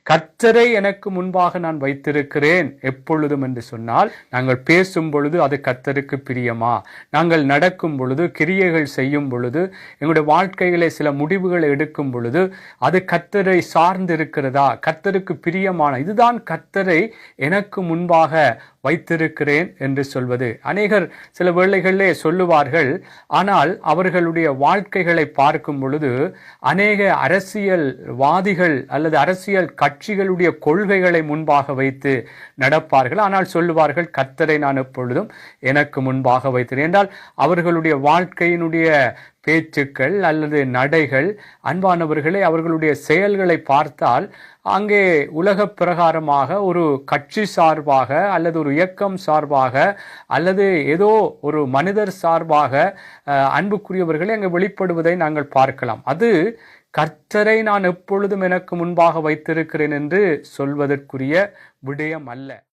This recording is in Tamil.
கர்த்தரை எனக்கு முன்பாக நான் வைத்திருக்கிறேன் எப்பொழுதும் என்று சொன்னால், நாங்கள் பேசும் பொழுது அது கர்த்தருக்கு பிரியமா, நாங்கள் நடக்கும் பொழுது, கிரியைகள் செய்யும் பொழுது, எங்களுடைய வாழ்க்கையிலே சில முடிவுகளை எடுக்கும் பொழுது அது கர்த்தரை சார்ந்து இருக்கிறதா, கர்த்தருக்கு பிரியமான, இதுதான் கர்த்தரை எனக்கு முன்பாக வைத்திருக்கிறேன் என்று சொல்வது. அநேகர் சில வேளைகளிலே சொல்லுவார்கள், ஆனால் அவர்களுடைய வாழ்க்கைகளை பார்க்கும் பொழுது அநேக அரசியல்வாதிகள் அல்லது அரசியல் கட்சிகளுடைய கொள்கைகளை முன்பாக வைத்து நடப்பார்கள். ஆனால் சொல்லுவார்கள், கர்த்தரை நான் எப்பொழுதும் எனக்கு முன்பாக வைத்தேன் என்றால் அவர்களுடைய வாழ்க்கையினுடைய பேச்சுக்கள் அல்லது நடைகள், அன்பானவர்களே, அவர்களுடைய செயல்களை பார்த்தால் அங்கே உலக பிரகாரமாக ஒரு கட்சி சார்பாக அல்லது ஒரு இயக்கம் சார்பாக அல்லது ஏதோ ஒரு மனிதர் சார்பாக அன்புக்குரியவர்களை அங்கே வெளிப்படுவதை நாங்கள் பார்க்கலாம். அது கர்த்தரை நான் எப்பொழுதும் எனக்கு முன்பாக வைத்திருக்கிறேன் என்று சொல்வதற்குரிய விடயம் அல்ல.